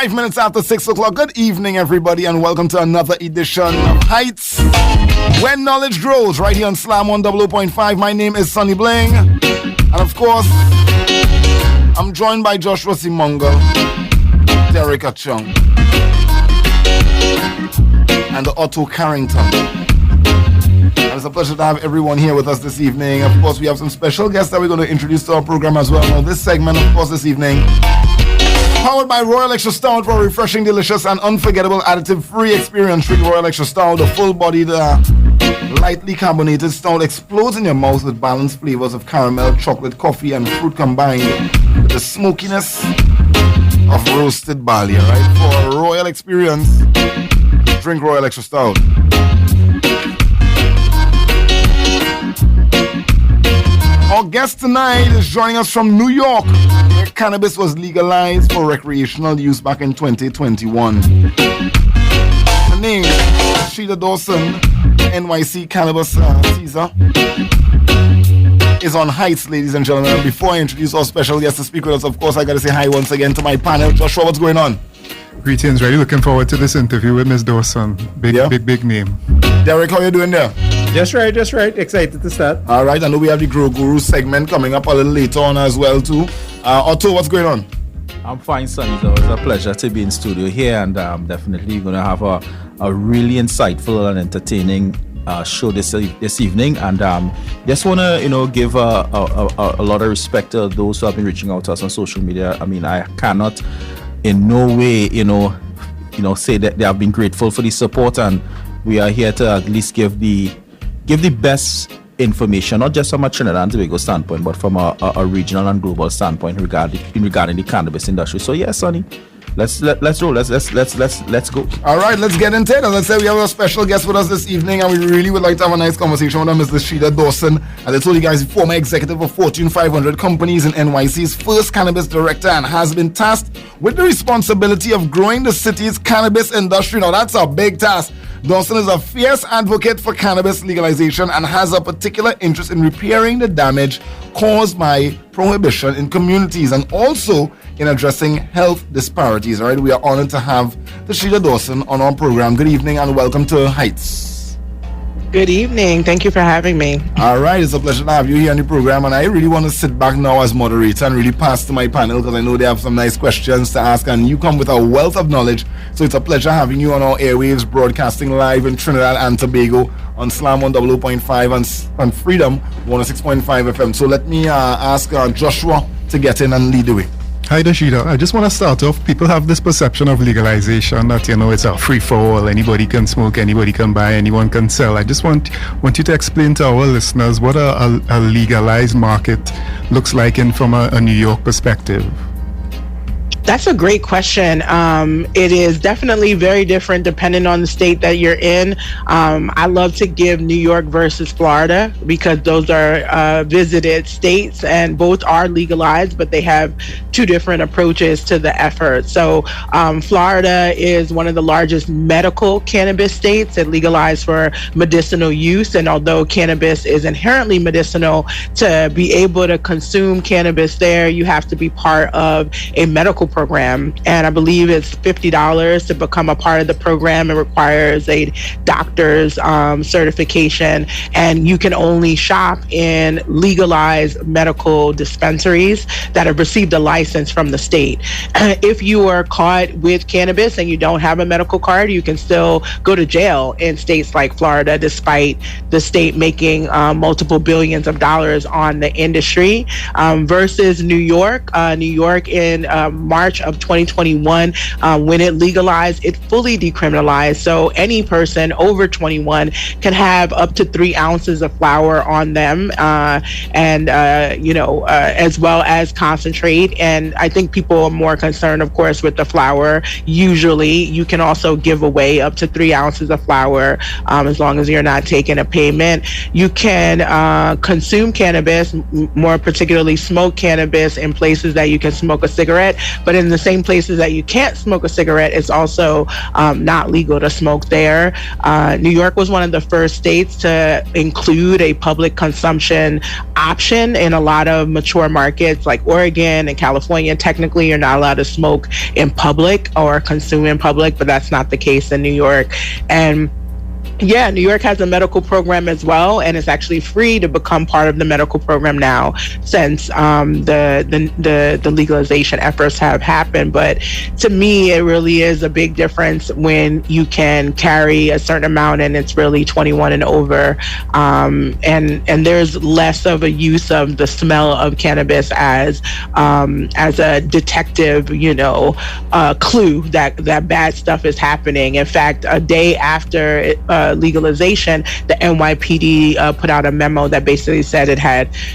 5 minutes after 6 o'clock. Good evening, everybody, and welcome to another edition of Hightts, where knowledge grows, right here on Slam 100.5. My name is Sonny Bling, and of course, I'm joined by Joshua Simongo, Derek Achong, and the Otto Carrington. And it's a pleasure to have everyone here with us this evening. Of course, we have some special guests that we're going to introduce to our program as well. Now, this segment, of course, this evening, powered by Royal Extra Stout for a refreshing, delicious, and unforgettable additive-free experience. Drink Royal Extra Stout, the full-bodied, lightly carbonated stout explodes in your mouth with balanced flavors of caramel, chocolate, coffee, and fruit combined with the smokiness of roasted barley. Right? For a royal experience, drink Royal Extra Stout. Our guest tonight is joining us from New York, where cannabis was legalized for recreational use back in 2021. Her name is Dashida Dawson, NYC Cannabis Caesar, is on Hightts, ladies and gentlemen. And before I introduce our special guest to speak with us, of course, I got to say hi once again to my panel. Joshua, what's going on? Greetings, really looking forward to this interview with Ms. Dawson. Big name. Derek, how you doing there? Just right. Excited to start. All right, I know we have the Grow Guru segment coming up a little later on as well too. Otto, what's going on? I'm fine, son. It's always a pleasure to be in studio here, and definitely going to have a really insightful and entertaining show this evening. And just want to give a lot of respect to those who have been reaching out to us on social media. I mean, I cannot in no way say that they have been grateful for the support, and we are here to at least give the best information, not just from a Trinidad and Tobago standpoint, but from a regional and global standpoint regarding the cannabis industry. So yes, Sonny, let's roll. Let's go. All right, let's get into it. As I said, we have a special guest with us this evening, and we really would like to have a nice conversation with her, Ms. Dashida Dawson. As I told you guys, former executive of Fortune 500 companies and NYC's first cannabis director, and has been tasked with the responsibility of growing the city's cannabis industry. Now, that's a big task. Dawson is a fierce advocate for cannabis legalization and has a particular interest in repairing the damage caused by prohibition in communities and also in addressing health disparities. All right, we are honored to have Dashida Dawson on our program. Good evening and welcome to Hightts. Good evening. Thank you for having me. All right, it's a pleasure to have you here on the program, and I really want to sit back now as moderator and really pass to my panel because I know they have some nice questions to ask, and you come with a wealth of knowledge. So it's a pleasure having you on our airwaves, broadcasting live in Trinidad and Tobago on Slam 100.5 and Freedom 106.5 FM. So let me ask Joshua to get in and lead the way. Hi, Dashida. I just want to start off. People have this perception of legalization that, it's a free-for-all. Anybody can smoke, anybody can buy, anyone can sell. I just want you to explain to our listeners what a legalized market looks like from a New York perspective. That's a great question. It is definitely very different depending on the state that you're in. I love to give New York versus Florida because those are visited states and both are legalized, but they have two different approaches to the effort. So Florida is one of the largest medical cannabis states. It legalized for medicinal use, and although cannabis is inherently medicinal, to be able to consume cannabis there, you have to be part of a medical program, and I believe it's $50 to become a part of the program. It requires a doctor's certification, and you can only shop in legalized medical dispensaries that have received a license from the state. If you are caught with cannabis and you don't have a medical card, you can still go to jail in states like Florida, despite the state making multiple billions of dollars on the industry, versus New York. New York in March of 2021, when it legalized, it fully decriminalized. So any person over 21 can have up to 3 ounces of flower on them, as well as concentrate. And I think people are more concerned, of course, with the flower. Usually, you can also give away up to 3 ounces of flower as long as you're not taking a payment. You can consume cannabis, more particularly smoke cannabis, in places that you can smoke a cigarette, but But in the same places that you can't smoke a cigarette, it's also not legal to smoke there. New York was one of the first states to include a public consumption option in a lot of mature markets like Oregon and California. Technically, you're not allowed to smoke in public or consume in public, but that's not the case in New York. And yeah, New York has a medical program as well, and it's actually free to become part of the medical program now since the legalization efforts have happened. But to me, it really is a big difference when you can carry a certain amount and it's really 21 and over, and there's less of a use of the smell of cannabis as a detective, clue that bad stuff is happening. In fact, a day after legalization, the NYPD put out a memo that basically said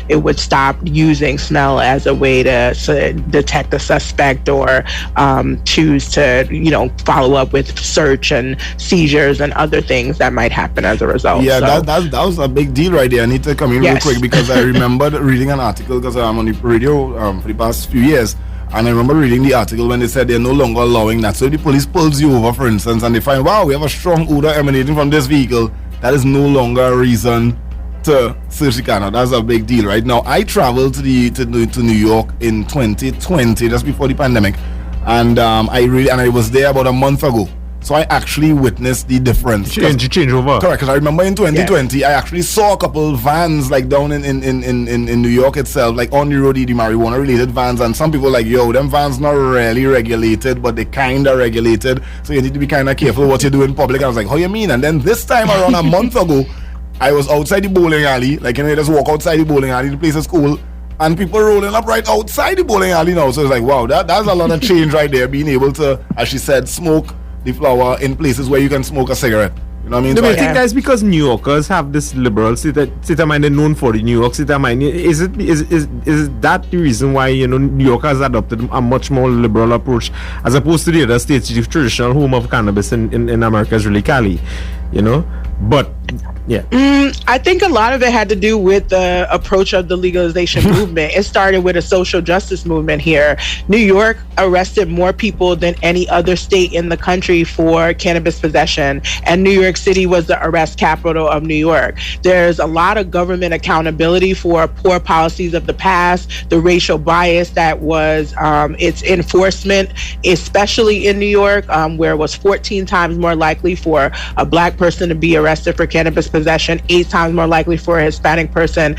it would stop using smell as a way to detect a suspect or choose to follow up with search and seizures and other things that might happen as a result. Yeah, so that was a big deal right there. I need to come in real quick because I remembered reading an article because I'm on the radio for the past few years. And I remember reading the article when they said they're no longer allowing that. So if the police pulls you over, for instance, and they find, wow, we have a strong odor emanating from this vehicle, that is no longer a reason to search the car. Now, that's a big deal, right? Now, I traveled to New York in 2020, just before the pandemic, and I was there about a month ago. So I actually witnessed the difference. Change over. Correct, because I remember in 2020, I actually saw a couple vans like down in New York itself, like on the road, the marijuana-related vans, and some people like, yo, them vans not really regulated, but they kind of regulated, so you need to be kind of careful what you do in public. I was like, how you mean? And then this time around a month ago, I was outside the bowling alley, like, you just walk outside the bowling alley, the place is cool, and people rolling up right outside the bowling alley now. So it's like, wow, that's a lot of change right there, being able to, as she said, smoke the flower in places where you can smoke a cigarette. You know what I mean? Do you think that's because New Yorkers have this liberal state of mind? They're known for the New York state of mind. Is that the reason why New York has adopted a much more liberal approach as opposed to the other states? The traditional home of cannabis in America is really Cali, But yeah, I think a lot of it had to do with the approach of the legalization movement. It started with a social justice movement here. New York arrested more people than any other state in the country for cannabis possession, and New York City was the arrest capital of New York. There's a lot of government accountability for poor policies of the past, the racial bias that was its enforcement, especially in New York, where it was 14 times more likely for a Black person to be arrested for cannabis possession, 8 times more likely for a Hispanic person.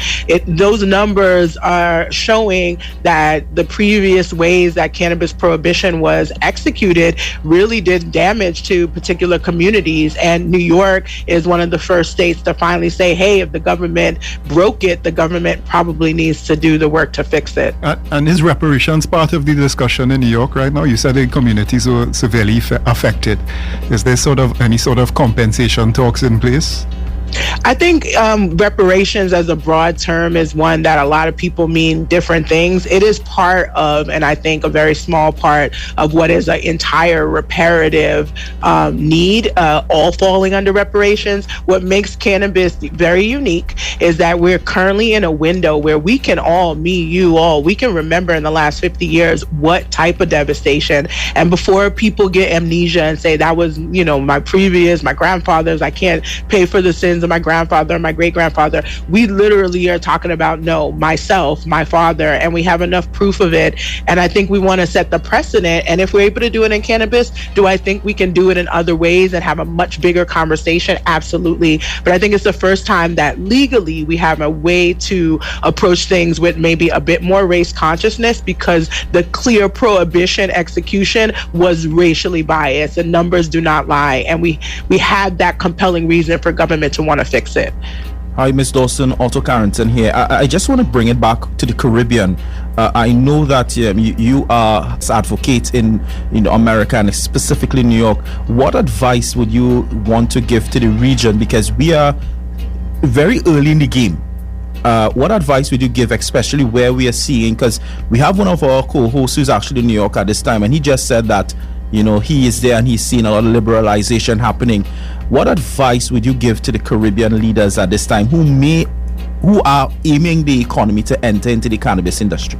Those numbers are showing that the previous ways that cannabis prohibition was executed really did damage to particular communities. And New York is one of the first states to finally say, hey, if the government broke it, the government probably needs to do the work to fix it. And is reparations part of the discussion in New York right now? You said the communities were severely affected. Is there any sort of compensation talks in place? I think reparations as a broad term is one that a lot of people mean different things. It is part of, and I think a very small part of what is an entire reparative need, all falling under reparations. What makes cannabis very unique is that we're currently in a window where we can all, me, you, all, we can remember in the last 50 years what type of devastation. And before people get amnesia and say that was, my grandfather's, I can't pay for the sins of my grandfather, my great-grandfather, we literally are talking about myself, my father, and we have enough proof of it. And I think we want to set the precedent. And if we're able to do it in cannabis, do I think we can do it in other ways and have a much bigger conversation? Absolutely. But I think it's the first time that legally we have a way to approach things with maybe a bit more race consciousness, because the clear prohibition execution was racially biased. The numbers do not lie. And we had that compelling reason for government to want to fix it. Hi, Ms. Dawson, Otto Carrington here. I just want to bring it back to the Caribbean. I know that you are advocate in America and specifically New York. What advice would you want to give to the region? Because we are very early in the game. What advice would you give, especially where we are seeing, because we have one of our co-hosts who's actually in New York at this time, and he just said that he is there and he's seen a lot of liberalization happening. What advice would you give to the Caribbean leaders at this time who are aiming the economy to enter into the cannabis industry?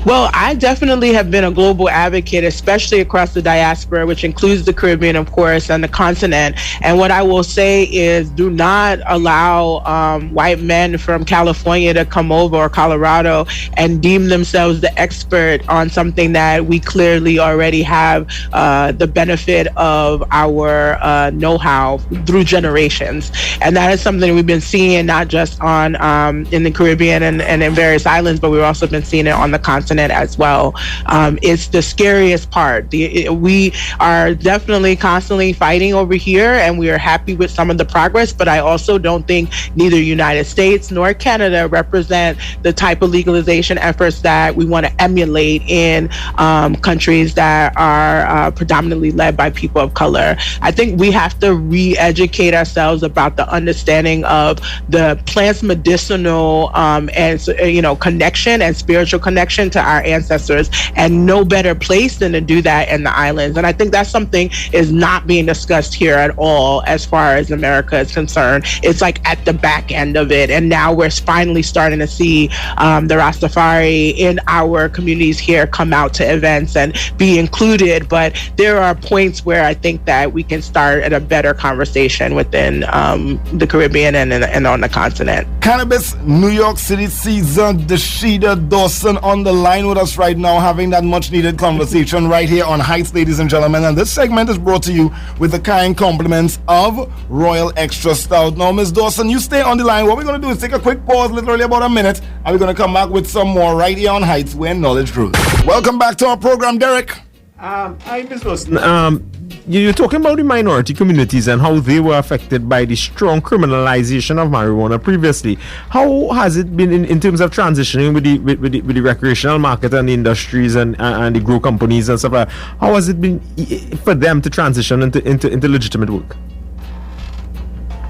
Well, I definitely have been a global advocate, especially across the diaspora, which includes the Caribbean, of course, and the continent. And what I will say is do not allow white men from California to come over, or Colorado, and deem themselves the expert on something that we clearly already have the benefit of our know-how through generations. And that is something we've been seeing not just on in the Caribbean and in various islands, but we've also been seeing it on the continent as well. It's the scariest part. We are definitely constantly fighting over here, and we are happy with some of the progress, but I also don't think neither United States nor Canada represent the type of legalization efforts that we want to emulate in countries that are predominantly led by people of color. I think we have to re-educate ourselves about the understanding of the plant's medicinal and connection and spiritual connection to our ancestors, and no better place than to do that in the islands. And I think that's something is not being discussed here at all as far as America is concerned. It's like at the back end of it, and now we're finally starting to see the Rastafari in our communities here come out to events and be included. But there are points where I think that we can start at a better conversation within the Caribbean and on the continent. Cannabis New York City season, Dashida Dawson on the line with us right now, having that much needed conversation right here on Hightts, ladies and gentlemen. And this segment is brought to you with the kind compliments of Royal Extra Stout. Now, Ms. Dawson, you stay on the line. What we're going to do is take a quick pause, literally about a minute, and we're going to come back with some more right here on Hightts, where knowledge grows. Welcome back to our program, Derek. Hi, Ms. Dawson. You're talking about the minority communities and how they were affected by the strong criminalization of marijuana previously. How has it been in terms of transitioning with the recreational market and the industries and the grow companies and stuff like that? How has it been for them to transition into legitimate work?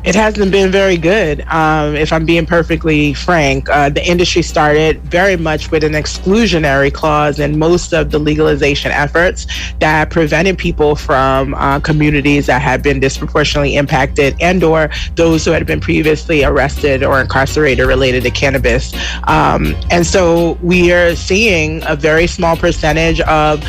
It hasn't been very good, if I'm being perfectly frank. The industry started very much with an exclusionary clause in most of the legalization efforts that prevented people from communities that had been disproportionately impacted and or those who had been previously arrested or incarcerated related to cannabis. And so we are seeing a very small percentage of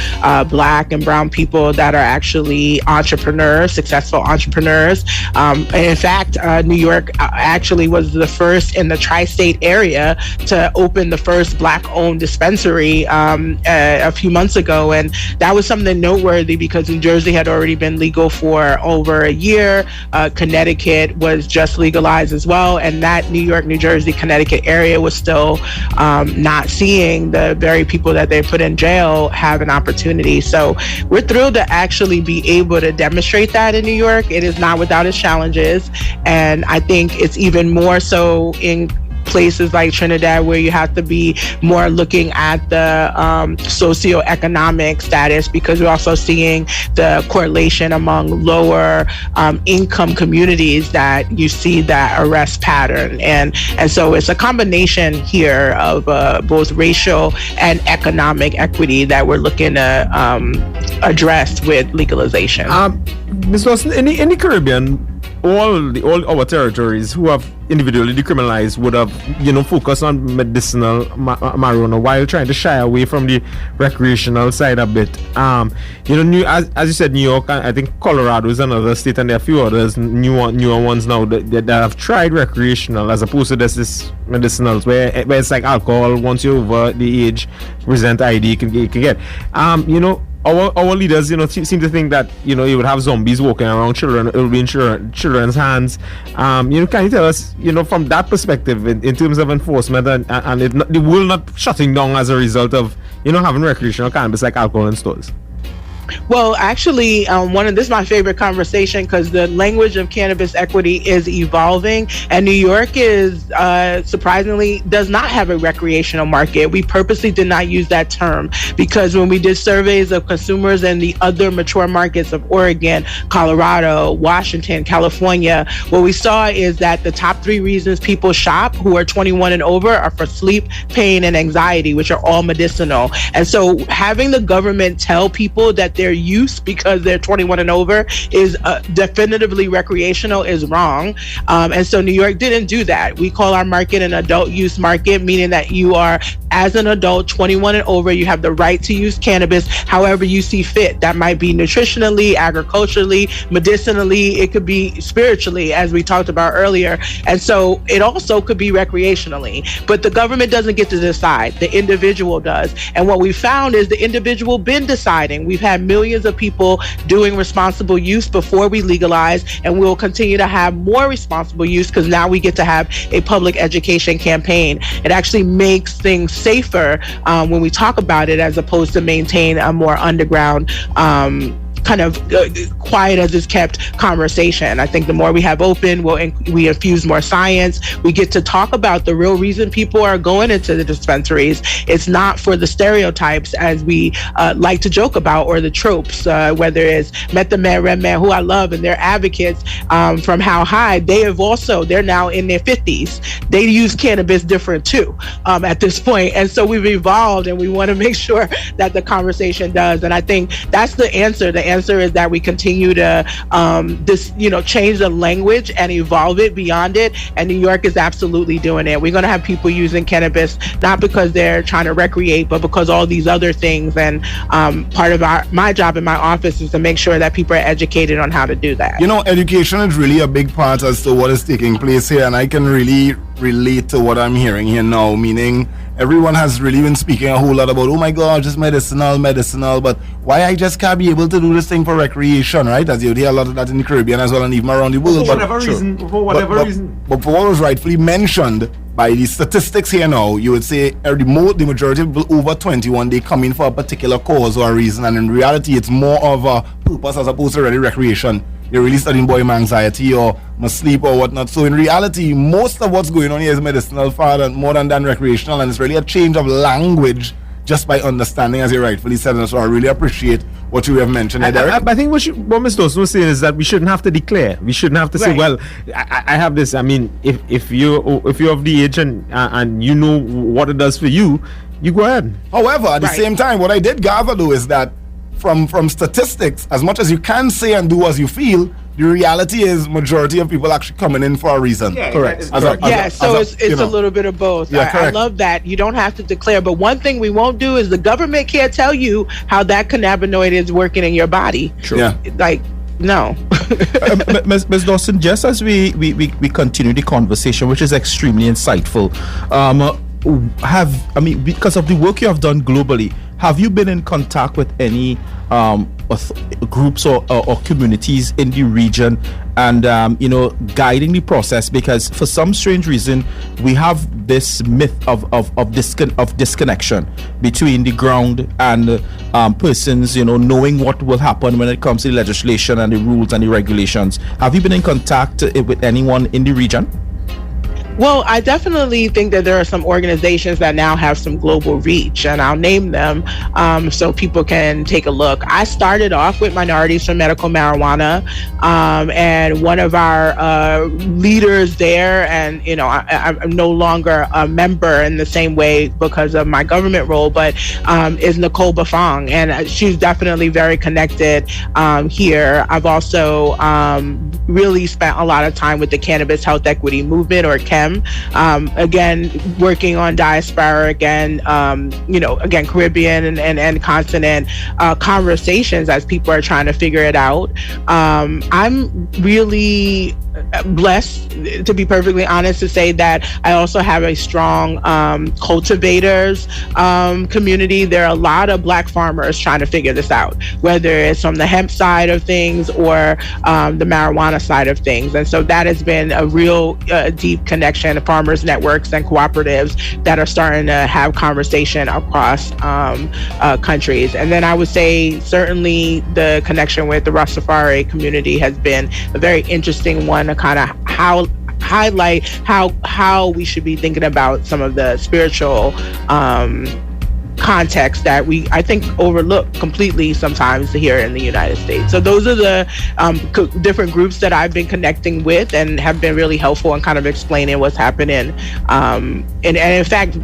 Black and brown people that are actually entrepreneurs, successful entrepreneurs. And in fact, New York actually was the first in the tri-state area to open the first Black-owned dispensary a few months ago, and that was something noteworthy because New Jersey had already been legal for over a year. Connecticut was just legalized as well, and that New York, New Jersey, Connecticut area was still not seeing the very people that they put in jail have an opportunity. So we're thrilled to actually be able to demonstrate that in New York. It is not without its challenges. And I think it's even more so in places like Trinidad, where you have to be more looking at the socioeconomic status, because we're also seeing the correlation among lower income communities that you see that arrest pattern. And so it's a combination here of both racial and economic equity that we're looking to address with legalization. Ms. Dawson, in the Caribbean, all our territories who have individually decriminalized would have, focused on medicinal marijuana while trying to shy away from the recreational side a bit. As you said, New York, I think Colorado is another state, and there are a few others, newer ones now that have tried recreational as opposed to this medicinals, where it's like alcohol. Once you're over the age, present ID, you can get. Our leaders, seem to think that, you would have zombies walking around children, it will be in children's hands. Can you tell us, from that perspective, in terms of enforcement and the world not shutting down as a result of, having recreational cannabis like alcohol in stores? Well, actually, this is my favorite conversation because the language of cannabis equity is evolving, and New York is surprisingly does not have a recreational market. We purposely did not use that term because when we did surveys of consumers in the other mature markets of Oregon, Colorado, Washington, California, what we saw is that the top 3 reasons people shop who are 21 and over are for sleep, pain, and anxiety, which are all medicinal. And so having the government tell people that their use because they're 21 and over is definitively recreational is wrong. And so New York didn't do that. We call our market an adult use market, meaning that you are, as an adult, 21 and over, you have the right to use cannabis however you see fit. That might be nutritionally, agriculturally, medicinally, it could be spiritually, as we talked about earlier. And so it also could be recreationally. But the government doesn't get to decide. The individual does. And what we found is the individual been deciding. We've had millions of people doing responsible use before we legalize, and we'll continue to have more responsible use because now we get to have a public education campaign. It actually makes things safer when we talk about it, as opposed to maintain a more underground kind of quiet as is kept conversation. I think the more we have open, we infuse more science. We get to talk about the real reason people are going into the dispensaries. It's not for the stereotypes, as we like to joke about, or the tropes, whether it's Method Man, Red Man, who I love, and they're advocates from How High. They're now in their 50s. They use cannabis different too at this point. And so we've evolved, and we want to make sure that the conversation does. And I think that's the answer. The answer is that we continue to change the language and evolve it beyond it. And New York is absolutely doing it. We're going to have people using cannabis not because they're trying to recreate, but because all these other things. And part of my job in my office is to make sure that people are educated on how to do that. Education is really a big part as to what is taking place here, and I can really relate to what I'm hearing here now, meaning everyone has really been speaking a whole lot about, oh my God, just medicinal, but why I just can't be able to do this thing for recreation, right? As you hear a lot of that in the Caribbean as well, and even around the world. For whatever reason. But for what was rightfully mentioned by the statistics here now, you would say the majority of people over 21, they come in for a particular cause or a reason, and in reality, it's more of a purpose as opposed to really recreation. You're really studying boy anxiety or must sleep or whatnot. So in reality, most of what's going on here is medicinal far and more than recreational, and it's really a change of language just by understanding, as you rightfully said. And so I really appreciate what you have mentioned, Derek. I think what Ms. Dawson was saying is that we shouldn't have to declare. We shouldn't have to say, well, I have this. I mean, if you're of the age and you know what it does for you, you go ahead. However, at the same time, what I did gather though is that from statistics, as much as you can say and do as you feel, the reality is majority of people actually coming in for a reason. Yeah, correct. So it's a little bit of both. Yeah, I love that. You don't have to declare, but one thing we won't do is the government can't tell you how that cannabinoid is working in your body. True. Yeah. No. Ms. Dawson, just as we continue the conversation, which is extremely insightful, because of the work you have done globally, have you been in contact with any groups or communities in the region and guiding the process? Because for some strange reason we have this myth of disconnection between the ground and persons knowing what will happen when it comes to the legislation and the rules and the regulations. Have you been in contact with anyone in the region? Well, I definitely think that there are some organizations that now have some global reach, and I'll name them so people can take a look. I started off with Minorities for Medical Marijuana, and one of our leaders there, and I'm no longer a member in the same way because of my government role, but is Nicole Bafong, and she's definitely very connected here. I've also really spent a lot of time with the Cannabis Health Equity Movement, or CHEM. Again, working on diaspora, again, Caribbean and continent conversations as people are trying to figure it out. I'm really blessed, to be perfectly honest, to say that I also have a strong cultivators community. There are a lot of Black farmers trying to figure this out, whether it's from the hemp side of things or the marijuana side of things. And so that has been a real deep connection of farmers networks and cooperatives that are starting to have conversation across countries. And then I would say certainly the connection with the Rastafari community has been a very interesting one to kind of highlight how we should be thinking about some of the spiritual context that I think overlook completely sometimes here in the United States. So those are the different groups that I've been connecting with and have been really helpful in kind of explaining what's happening. And in fact,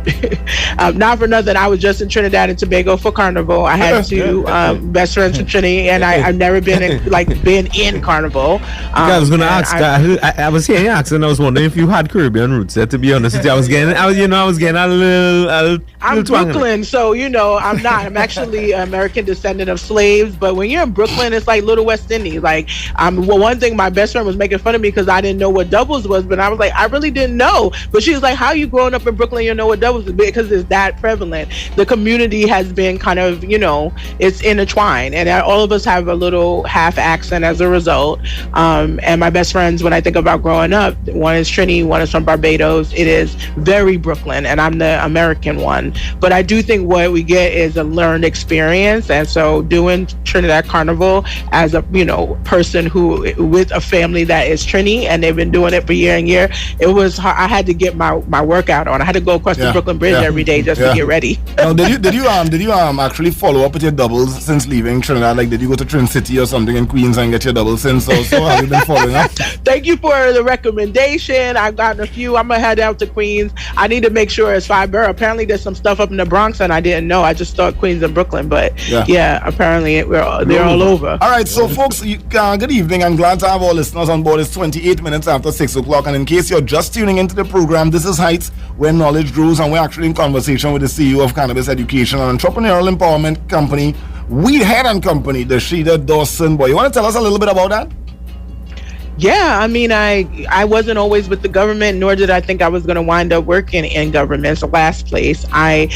not for nothing, I was just in Trinidad and Tobago for Carnival. I had two best friends from Trinity, and I've never been in Carnival. I was gonna ask. I was hearing you ask, and I was wondering if you had Caribbean roots. To be honest with you, I was getting a little. I'm Brooklyn, so I'm not. I'm actually an American descendant of slaves. But when you're in Brooklyn, it's like Little West Indies. Like, one thing my best friend was making fun of me because I didn't know what doubles was, but I was like, I really didn't know. But she was like, "How you growing up in Brooklyn? You know what doubles is?" Because it's that prevalent. The community has been kind of, it's intertwined, and all of us have a little half accent as a result. And my best friends, when I think about growing up, one is Trini, one is from Barbados. It is very Brooklyn, and I'm the American one. But I do think what we get is a learned experience, and so doing Trinidad Carnival as a person who with a family that is Trini, and they've been doing it for year and year. It was hard. I had to get my workout on. I had to go across the Brooklyn Bridge every day just to get ready. Now, did you actually follow up with your doubles since leaving Trinidad? Like, did you go to Trin City or something in Queens and get your doubles since? So have you been following up? Thank you for the recommendation. I've gotten a few. I'm gonna head out to Queens. I need to make sure it's 5 boroughs. Apparently, there's some stuff up in the Bronx, and I didn't know. I just thought Queens and Brooklyn, but apparently they're all over. All right, so folks, good evening. I'm glad to have all listeners on board. It's 28 minutes after 6 o'clock, and in case you're just tuning into the program, this is Hightts, where knowledge grows, and we're actually in conversation with the CEO of Cannabis Education and Entrepreneurial Empowerment Company, Hightts and Company, Dashida Dawson. Boy, you want to tell us a little bit about that? Yeah, I mean, I wasn't always with the government, nor did I think I was going to wind up working in government. So last place, I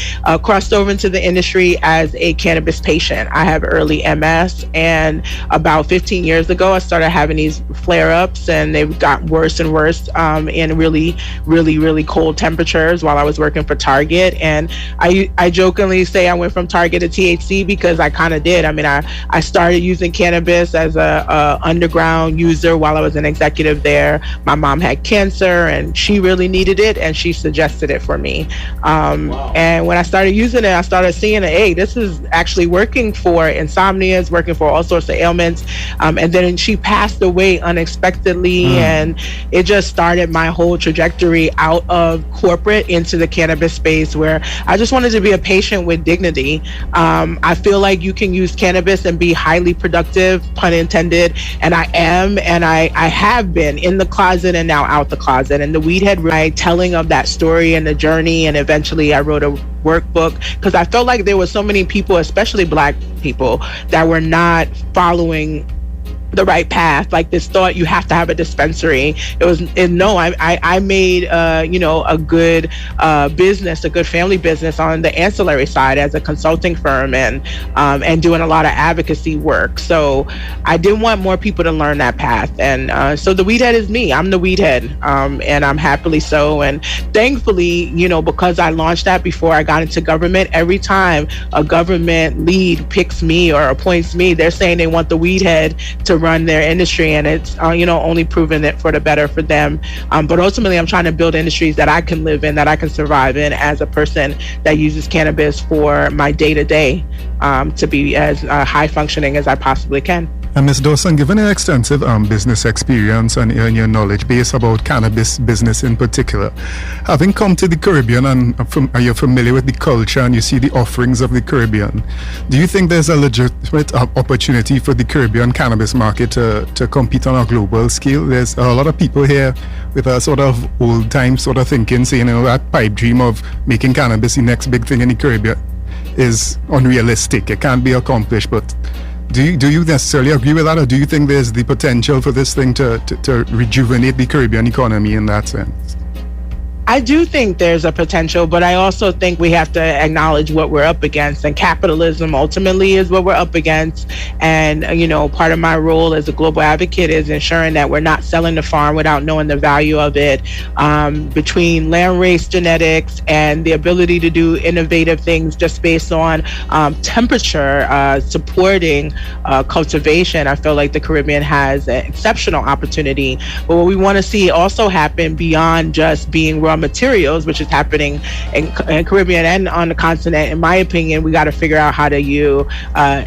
crossed over into the industry as a cannabis patient. I have early MS, and about 15 years ago, I started having these flare-ups, and they've got worse and worse in really, really, really cold temperatures while I was working for Target. And I jokingly say I went from Target to THC because I kind of did. I mean, I started using cannabis as a underground user while I was an executive there. My mom had cancer and she really needed it, and she suggested it for me. And when I started using it, I started seeing that, hey, this is actually working for insomnia, it's working for all sorts of ailments. And then she passed away unexpectedly, and it just started my whole trajectory out of corporate into the cannabis space, where I just wanted to be a patient with dignity. I feel like you can use cannabis and be highly productive, pun intended, and I am, and I have been in the closet and now out the closet. And the Weedhead, right, telling of that story and the journey, and eventually I wrote a workbook because I felt like there were so many people, especially Black people, that were not following the right path. Like this thought you have to have a dispensary. I made a good business, a good family business on the ancillary side as a consulting firm, and doing a lot of advocacy work. So I didn't want more people to learn that path, and so the Weedhead is me. I'm the Weedhead, and I'm happily so. And thankfully, because I launched that before I got into government, every time a government lead picks me or appoints me, they're saying they want the Weedhead to run their industry, and it's only proven it for the better for them. But ultimately, I'm trying to build industries that I can live in, that I can survive in as a person that uses cannabis for my day-to-day, to be as high functioning as I possibly can. And Ms. Dawson, given your extensive business experience and your knowledge base about cannabis business in particular, having come to the Caribbean and you're familiar with the culture and you see the offerings of the Caribbean, do you think there's a legitimate opportunity for the Caribbean cannabis market to compete on a global scale? There's a lot of people here with a sort of old-time sort of thinking, saying, that pipe dream of making cannabis the next big thing in the Caribbean is unrealistic. It can't be accomplished, but do you necessarily agree with that, or do you think there's the potential for this thing to rejuvenate the Caribbean economy in that sense? I do think there's a potential, but I also think we have to acknowledge what we're up against, and capitalism ultimately is what we're up against. And, part of my role as a global advocate is ensuring that we're not selling the farm without knowing the value of it. Between land race genetics and the ability to do innovative things just based on temperature, supporting cultivation, I feel like the Caribbean has an exceptional opportunity. But what we want to see also happen beyond just being raw materials, which is happening in Caribbean and on the continent. In my opinion, we got to figure out how do you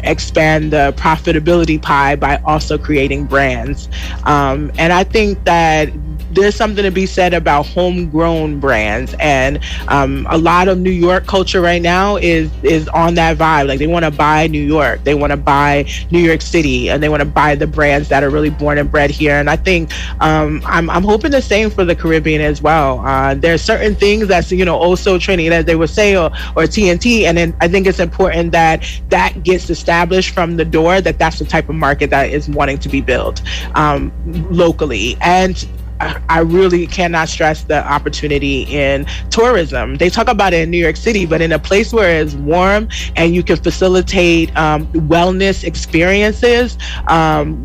expand the profitability pie by also creating brands. And I think that there's something to be said about homegrown brands, and a lot of New York culture right now is on that vibe. Like, they want to buy New York, they want to buy New York City, and they want to buy the brands that are really born and bred here. And I think I'm hoping the same for the Caribbean as well. There's certain things that's also trending, as they would say, or TNT, and then I think it's important that gets established from the door, that's the type of market that is wanting to be built locally. And I really cannot stress the opportunity in tourism. They talk about it in New York City, but in a place where it's warm and you can facilitate wellness experiences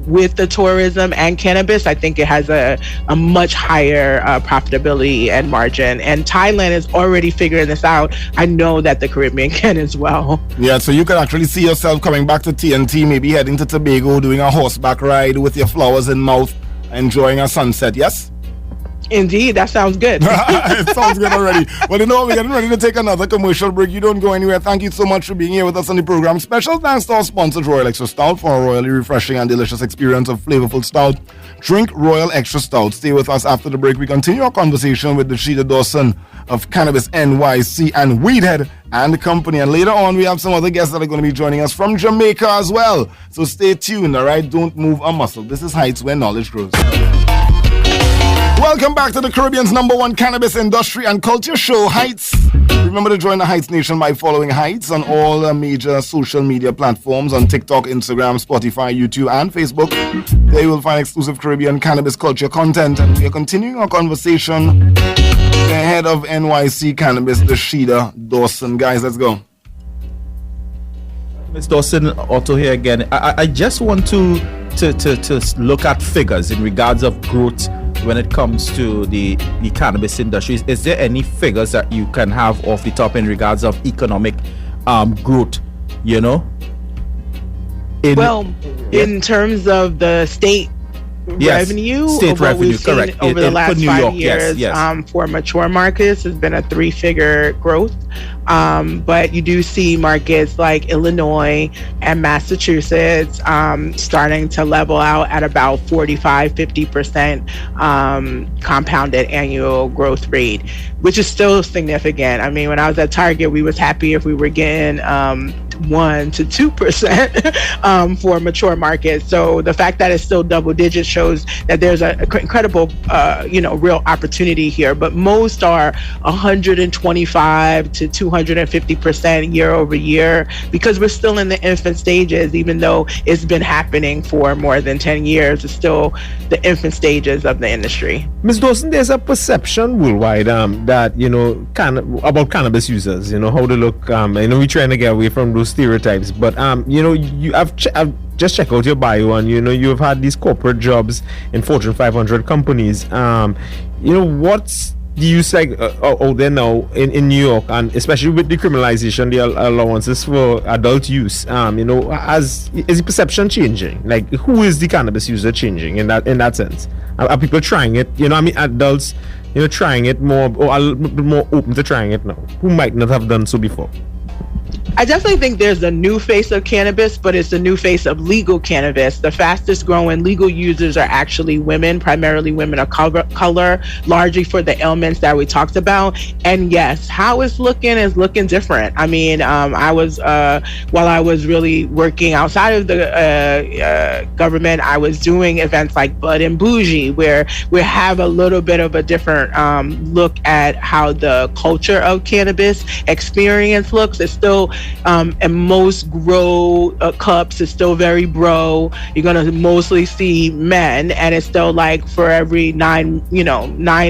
with the tourism and cannabis, I think it has a much higher profitability and margin. And Thailand is already figuring this out. I know that the Caribbean can as well. Yeah, so you can actually see yourself coming back to TNT, maybe heading to Tobago, doing a horseback ride with your flowers in mouth, enjoying a sunset, yes? Indeed, that sounds good. It sounds good already. Well, we're getting ready to take another commercial break. You don't go anywhere. Thank you so much for being here with us on the program. Special thanks to our sponsor, Royal Extra Stout, for a royally refreshing and delicious experience of flavorful stout. Drink Royal Extra Stout. Stay with us after the break. We continue our conversation with Dashida Dawson of Cannabis NYC and Weedhead and Company. And later on, we have some other guests that are going to be joining us from Jamaica as well. So stay tuned, all right? Don't move a muscle. This is Hightts, where knowledge grows. Welcome back to the Caribbean's #1 cannabis industry and culture show, Hightts. Remember to join the Hightts Nation by following Hightts on all major social media platforms on TikTok, Instagram, Spotify, YouTube, and Facebook. There you will find exclusive Caribbean cannabis culture content. And we are continuing our conversation. The head of NYC Cannabis, Dashida Dawson. Guys, let's go. Ms. Dawson, Otto here again. I just want to look at figures in regards of growth when it comes to the cannabis industry. Is there any figures that you can have off the top in regards of economic growth, in terms of the state revenue, state revenue, correct, over the last 5 years, yes. For mature markets has been a 3-figure growth. But you do see markets like Illinois and Massachusetts starting to level out at about 45-50% compounded annual growth rate, which is still significant. I mean, when I was at Target, we was happy if we were getting 1 to 2% for mature markets. So the fact that it's still double digits shows that there's an incredible, real opportunity here. But most are 125 to 250% year over year, because we're still in the infant stages. Even though it's been happening for more than 10 years, it's still the infant stages of the industry. Ms. Dawson, there's a perception worldwide that about cannabis users, how they look. I know we're trying to get away from those stereotypes, but I've just check out your bio, and you have had these corporate jobs in Fortune 500 companies. What's the use like out there now in New York, and especially with decriminalization, the allowances for adult use? Is the perception changing? Like, who is the cannabis user changing in that sense? Are people trying it? Adults, trying it more, or a little bit more open to trying it now, who might not have done so before? I definitely think there's a new face of cannabis, but it's a new face of legal cannabis. The fastest growing legal users are actually women, primarily women of color, largely for the ailments that we talked about. And yes, how it's looking is looking different. I mean, I was, while I was really working outside of the government, I was doing events like Bud and Bougie, where we have a little bit of a different look at how the culture of cannabis experience looks. It's still and most grow cups is still very bro. You're gonna mostly see men, and it's still like for every 9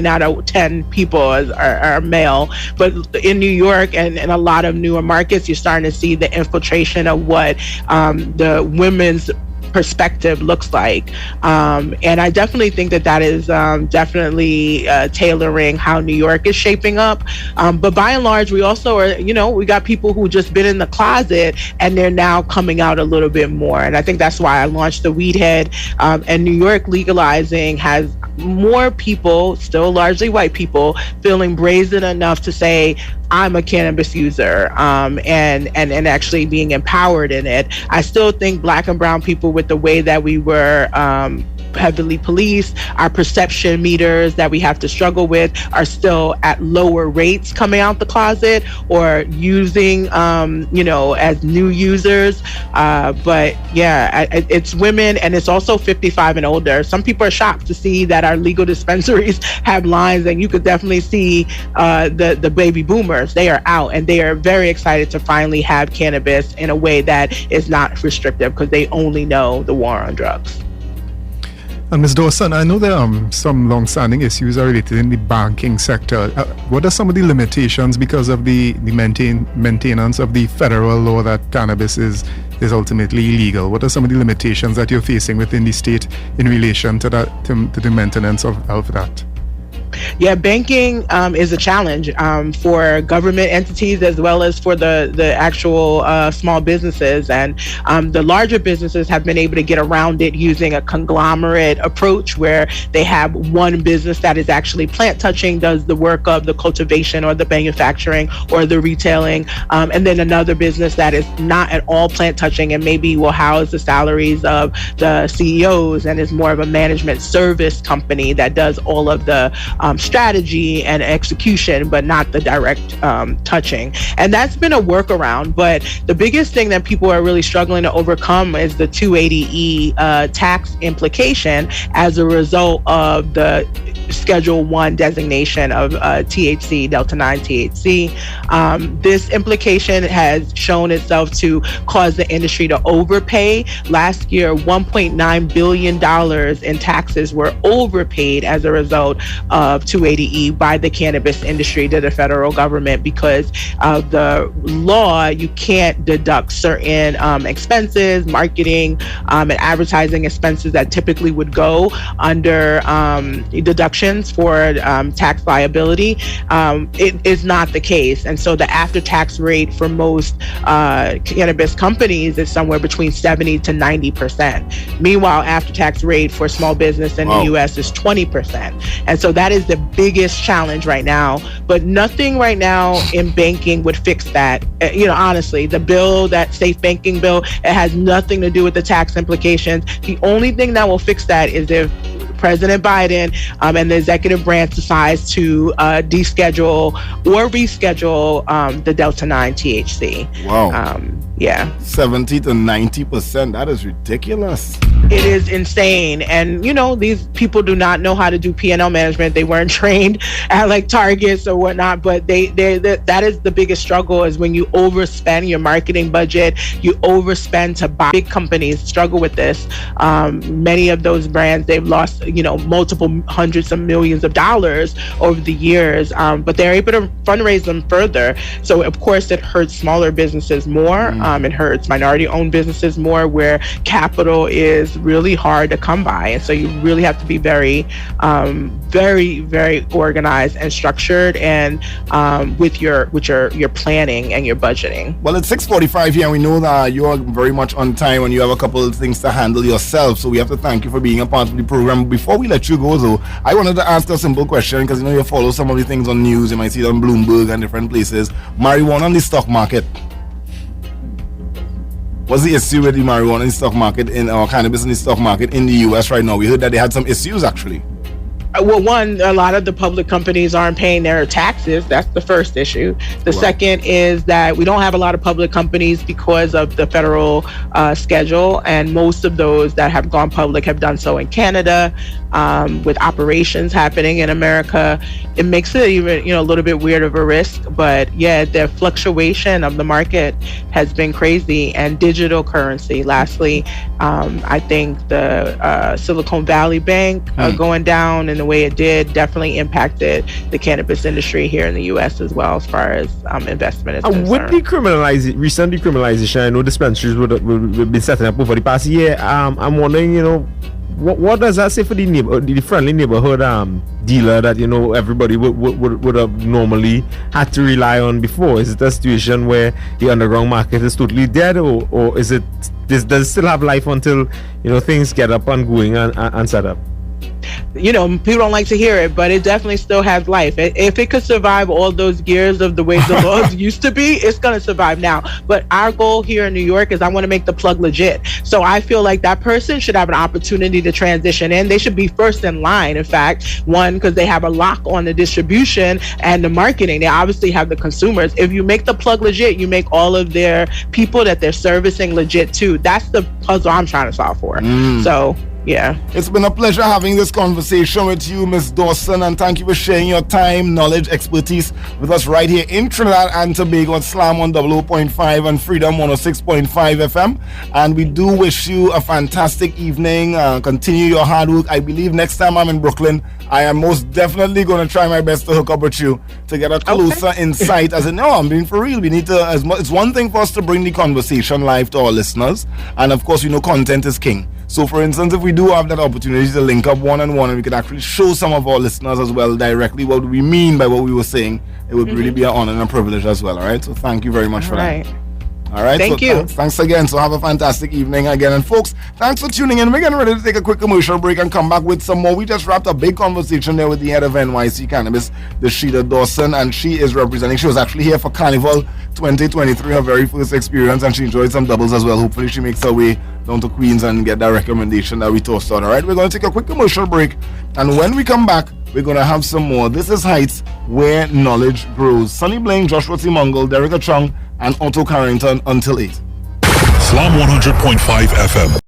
out of 10 people are male. But in New York and a lot of newer markets, you're starting to see the infiltration of what the women's perspective looks like. And I definitely think that is definitely tailoring how New York is shaping up. But by and large, we also are, we got people who just been in the closet and they're now coming out a little bit more. And I think that's why I launched the Weed Head. And New York legalizing has more people, still largely white people, feeling brazen enough to say, I'm a cannabis user, and actually being empowered in it. I still think Black and brown people, with the way that we were heavily policed, our perception meters that we have to struggle with are still at lower rates coming out the closet or using, as new users. But yeah, it's women, and it's also 55 and older. Some people are shocked to see that our legal dispensaries have lines, and you could definitely see the baby boomers. They are out, and they are very excited to finally have cannabis in a way that is not restrictive, because they only know the war on drugs. And Ms. Dawson, I know there are some long-standing issues related in the banking sector. What are some of the limitations because of the maintenance of the federal law that cannabis is ultimately illegal? What are some of the limitations that you're facing within the state in relation to that, to the maintenance of that? Yeah, banking is a challenge for government entities as well as for the actual small businesses. And the larger businesses have been able to get around it using a conglomerate approach where they have one business that is actually plant touching, does the work of the cultivation or the manufacturing or the retailing, and then another business that is not at all plant touching and maybe will house the salaries of the CEOs and is more of a management service company that does all of the strategy and execution, but not the direct touching. And that's been a workaround. But the biggest thing that people are really struggling to overcome is the 280E tax implication as a result of the Schedule 1 designation of THC, Delta-9 THC. This implication has shown itself to cause the industry to overpay. Last year, $1.9 billion in taxes were overpaid as a result of 280E by the cannabis industry to the federal government because of the law. You can't deduct certain expenses, marketing and advertising expenses that typically would go under deductions for tax liability. It is not the case. And so the after-tax rate for most cannabis companies is somewhere between 70 to 90%. Meanwhile, after-tax rate for small business in the U.S. is 20%. And so that is the biggest challenge right now. But nothing right now in banking would fix that. Honestly, the bill, that safe banking bill, it has nothing to do with the tax implications. The only thing that will fix that is if President Biden and the executive branch decides to deschedule or reschedule the Delta-9 THC. Wow. Yeah. 70 to 90%. That is ridiculous. It is insane. And, these people do not know how to do P&L management. They weren't trained at like Targets or whatnot. But that is the biggest struggle, is when you overspend your marketing budget, you overspend to buy. Big companies struggle with this. Many of those brands, they've lost, multiple hundreds of millions of dollars over the years. But they're able to fundraise them further. So, of course, it hurts smaller businesses more. It hurts minority-owned businesses more, where capital is really hard to come by, and so you really have to be very, very, very organized and structured, and with your planning and your budgeting. Well, it's 6:45 here, and we know that you are very much on time, and you have a couple of things to handle yourself. So we have to thank you for being a part of the program. Before we let you go, though, I wanted to ask a simple question, because you follow some of the things on news. You might see it on Bloomberg and different places. Marijuana on the stock market. What's the issue with the marijuana in the stock market, or cannabis in the stock market in the U.S. right now? We heard that they had some issues, actually. Well, one, a lot of the public companies aren't paying their taxes. That's the first issue. The second is that we don't have a lot of public companies because of the federal schedule, and most of those that have gone public have done so in Canada, with operations happening in America. It makes it even, a little bit weird of a risk. But yeah, the fluctuation of the market has been crazy. And digital currency, lastly, I think the Silicon Valley Bank going down in the way it did definitely impacted the cannabis industry here in the U.S. as well, as far as investment is concerned. With the recent decriminalization, I know dispensaries would been setting up over the past year. I'm wondering, what does that say for the friendly neighborhood dealer that everybody would have normally had to rely on before? Is it a situation where the underground market is totally dead, or is it does it still have life until things get up and going and set up? People don't like to hear it, but it definitely still has life. If it could survive all those years of the way the laws used to be, it's going to survive now. But our goal here in New York is I want to make the plug legit. So I feel like that person should have an opportunity to transition in. They should be first in line, in fact, one, because they have a lock on the distribution and the marketing. They obviously have the consumers. If you make the plug legit, you make all of their people that they're servicing legit too. That's the puzzle I'm trying to solve for. So yeah, it's been a pleasure having this conversation with you, Ms. Dawson, and thank you for sharing your time, knowledge, expertise with us right here in Trinidad and Tobago on Slam 100.5 and Freedom 106.5 FM. And we do wish you a fantastic evening. Continue your hard work. I believe next time I'm in Brooklyn, I am most definitely going to try my best to hook up with you to get a closer insight. As in, no, I'm being for real. We need to, it's one thing for us to bring the conversation live to our listeners. And of course, content is king. So, for instance, if we do have that opportunity to link up one-on-one and we could actually show some of our listeners as well directly what we mean by what we were saying, it would really be an honor and a privilege as well, all right? So thank you very much for that. All right. Thank you. Thanks again. So have a fantastic evening again. And folks, thanks for tuning in. We're getting ready to take a quick commercial break and come back with some more. We just wrapped a big conversation there with the head of NYC Cannabis, Dashida Dawson, and she is representing. She was actually here for Carnival 2023, her very first experience, and she enjoyed some doubles as well. Hopefully she makes her way down to Queens and get that recommendation that we tossed on. All right, we're going to take a quick commercial break, and when we come back, we're going to have some more. This is Hightts, where knowledge grows. Sonny Bling, Joshua T. Mungle, Derek Chung, and Otto Carrington until 8. Slam 100.5 FM.